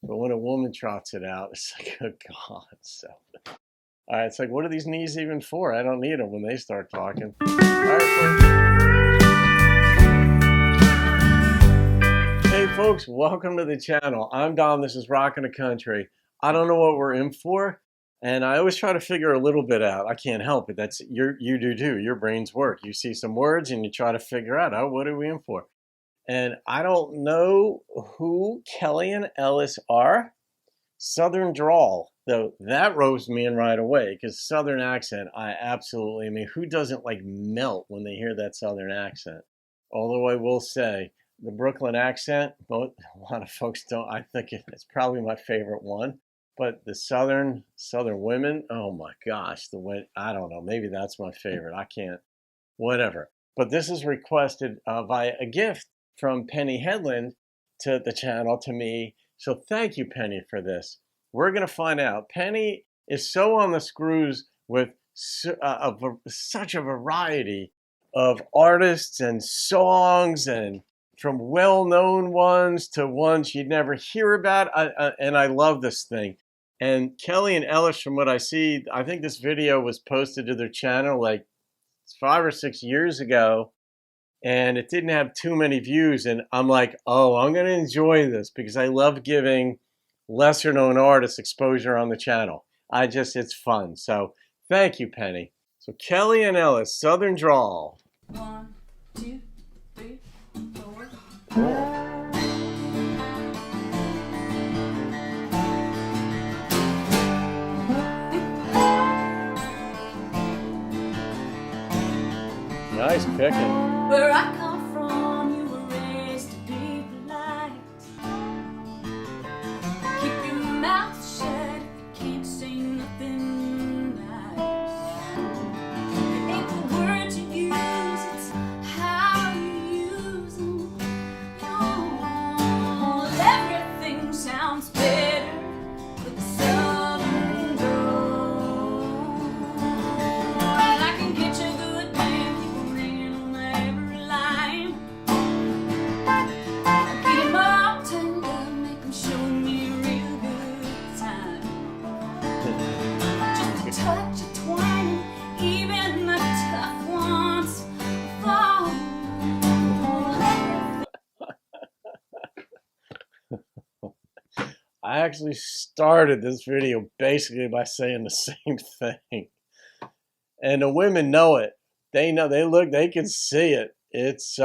But when a woman trots it out, it's like, oh God. So, all right, it's like, what are these knees even for? I don't need them when they start talking. All right, hey folks, welcome to the channel. I'm Dom, this is Rockin' the Country. I don't know what we're in for, and I always try to figure a little bit out. I can't help it. That's you do too. Your brains work. You see some words and you try to figure out, oh, what are we in for? And I don't know who Kelly and Ellis are. Southern Drawl, though, that ropes me in right away, because Southern accent, I mean, who doesn't like melt when they hear that Southern accent? Although I will say, the Brooklyn accent, a lot of folks don't. I think it's probably my favorite one. But the Southern women, oh my gosh, I don't know, maybe that's my favorite. I can't, whatever. But this is requested via a gift from Penny Hedlund to the channel, to me. So thank you, Penny, for this. We're going to find out. Penny is so on the screws with such a variety of artists and songs, and from well-known ones to ones you'd never hear about. And I love this thing. And Kelly and Ellis, from what I see, I think this video was posted to their channel like 5 or 6 years ago. And it didn't have too many views, and I'm like, oh, I'm going to enjoy this because I love giving lesser known artists exposure on the channel. It's fun. So thank you, Penny. So Kelly and Ellis, Southern Drawl. 1, 2, 3, 4. Nice picking. Where I come from, you were raised to be polite. Keep your mouth shut, can't say nothing nice. It ain't the words you use, it's how you use them. Oh, everything sounds better with the Southern drawl. And I can get you good, man, keep on ringing on every line. Get 'em all turned up, make 'em show me a real good time. Just a touch of twine, even the tough ones fall. I actually started this video basically by saying the same thing. And the women know it. They know, they can see it. It's,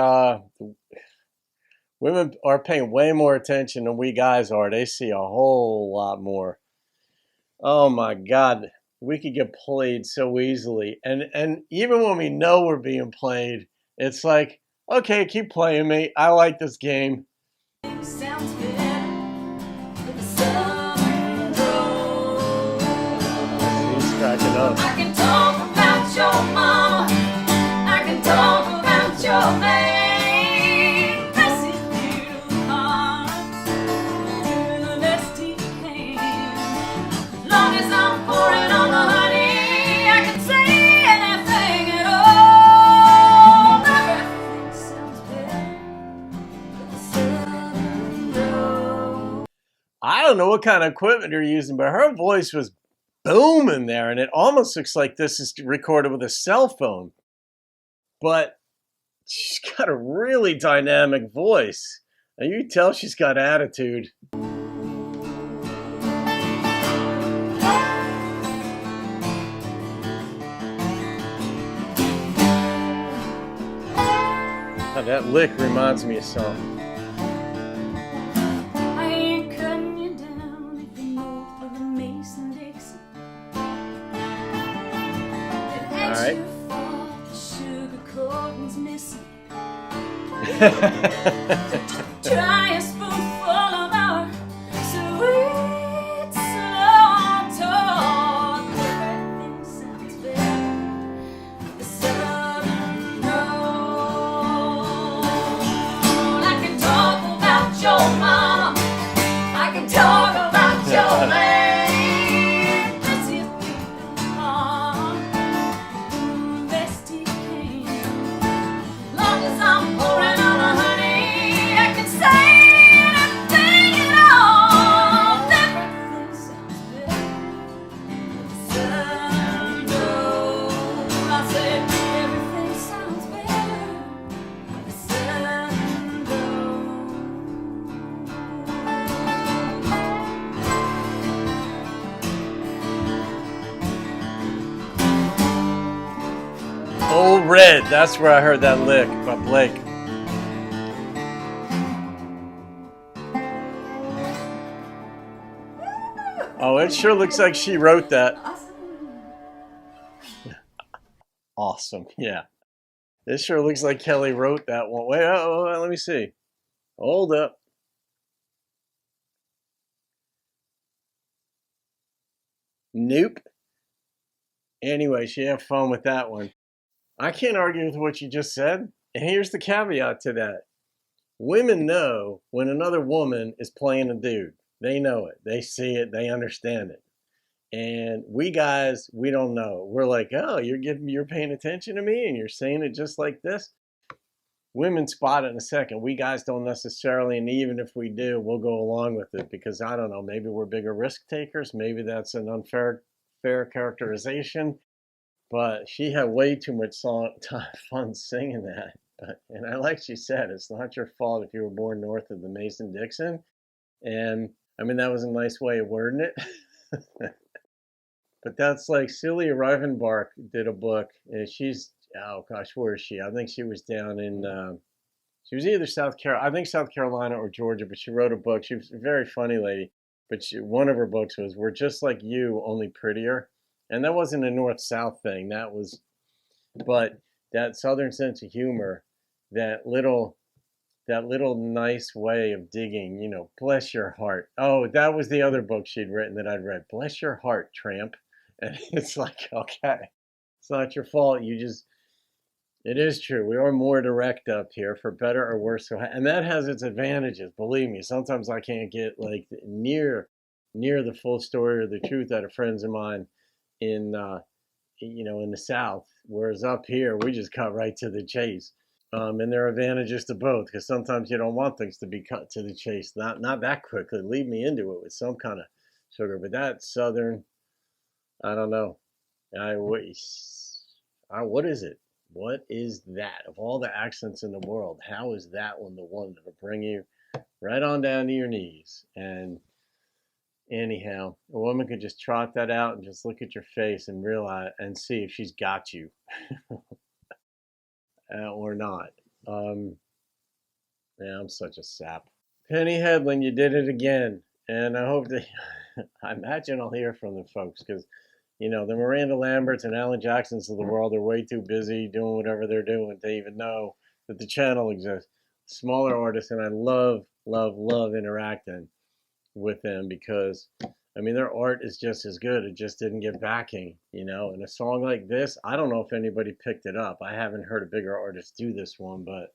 women are paying way more attention than we guys are. They see a whole lot more. Oh my God, we could get played so easily. And even when we know we're being played, it's like, okay, keep playing me. I like this game. Sounds better with the Southern drawl. He's cracking up. I can talk about your mama, I can talk about your man. Bless his little heart, doing the best he can. As long as I'm pouring on the honey, I can say anything at all. Everything sounds better with the Southern drawl. I don't know what kind of equipment they're using, but her voice was booming there, and it almost looks like this is recorded with a cell phone. But she's got a really dynamic voice. And you can tell she's got attitude. Oh, that lick reminds me of something. I ain't cutting you down if you know for the Mason-Dixon. It ain't Alright. your fault the sugar coating's missing. Try a spoonful of our sweet, slow talk. Everything sounds better with the Southern drawl. I can talk about your mama, I can talk about your man. Bless his little heart, doing the best he can. Long as I'm pouring on the honey, I can Red. That's where I heard that lick by Blake. Oh, it sure looks like she wrote that. Awesome. Yeah. It sure looks like Kelly wrote that one. Wait, let me see. Hold up. Nope. Anyway, she had fun with that one. I can't argue with what you just said. And here's the caveat to that. Women know when another woman is playing a dude. They know it. They see it. They understand it. And we guys, we don't know. We're like, oh, you're paying attention to me and you're saying it just like this. Women spot it in a second. We guys don't necessarily, and even if we do, we'll go along with it because I don't know, maybe we're bigger risk takers. Maybe that's an unfair characterization. But she had way too much fun singing that. And like she said, it's not your fault if you were born north of the Mason-Dixon. And I mean, that was a nice way of wording it. But that's like Celia Rivenbark did a book, and she's, oh gosh, where is she? I think she was down in, she was either South Carolina or Georgia, but she wrote a book. She was a very funny lady, but one of her books was We're Just Like You, Only Prettier. And that wasn't a North-South thing. That was, but that Southern sense of humor, that little nice way of digging, you know, bless your heart. Oh, that was the other book she'd written that I'd read. Bless your heart, tramp. And it's like, okay, it's not your fault. It is true. We are more direct up here for better or worse. And that has its advantages. Believe me, sometimes I can't get like near the full story or the truth out of friends of mine in, in the South. Whereas up here, we just cut right to the chase. And there are advantages to both because sometimes you don't want things to be cut to the chase. Not that quickly. Lead me into it with some kind of sugar. But that Southern, I don't know. What is it? What is that? Of all the accents in the world, how is that one the one that'll bring you right on down to your knees? And anyhow, a woman could just trot that out and just look at your face and realize and see if she's got you or not. Yeah, I'm such a sap. Penny Hedlund, you did it again. And I hope that, I imagine I'll hear from the folks because, you know, the Miranda Lamberts and Alan Jacksons of the world are way too busy doing whatever they're doing to even know that the channel exists. Smaller artists, and I love interacting with them because, I mean, their art is just as good. It just didn't get backing, you know. And a song like this, I don't know if anybody picked it up. I haven't heard a bigger artist do this one, but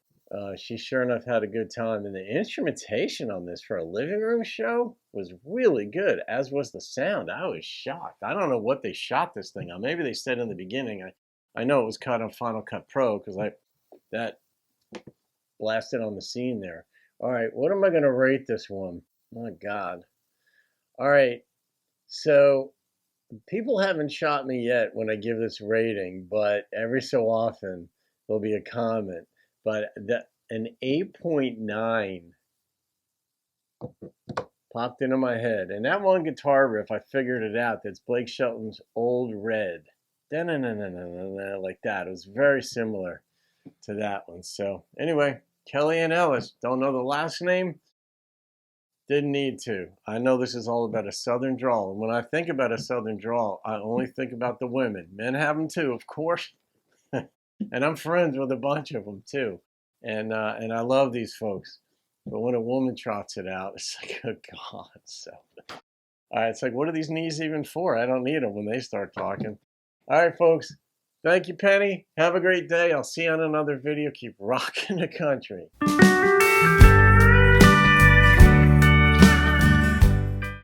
she sure enough had a good time. And the instrumentation on this for a living room show was really good, as was the sound. I was shocked. I don't know what they shot this thing on. Maybe they said in the beginning. I know it was cut on Final Cut Pro because that blasted on the scene there. All right, what am I going to rate this one? My God. All right, so people haven't shot me yet when I give this rating, but every so often there'll be a comment. But an 8.9 popped into my head. And that one guitar riff, I figured it out. That's Blake Shelton's Old Red. Like that. It was very similar to that one. So anyway, Kelly and Ellis. Don't know the last name. Didn't need to. I know this is all about a Southern drawl. And when I think about a Southern drawl, I only think about the women. Men have them too, of course. And I'm friends with a bunch of them too. And I love these folks. But when a woman trots it out, it's like, oh God. So, all right, it's like, what are these knees even for? I don't need them when they start talking. All right, folks. Thank you, Penny. Have a great day. I'll see you on another video. Keep rocking the country.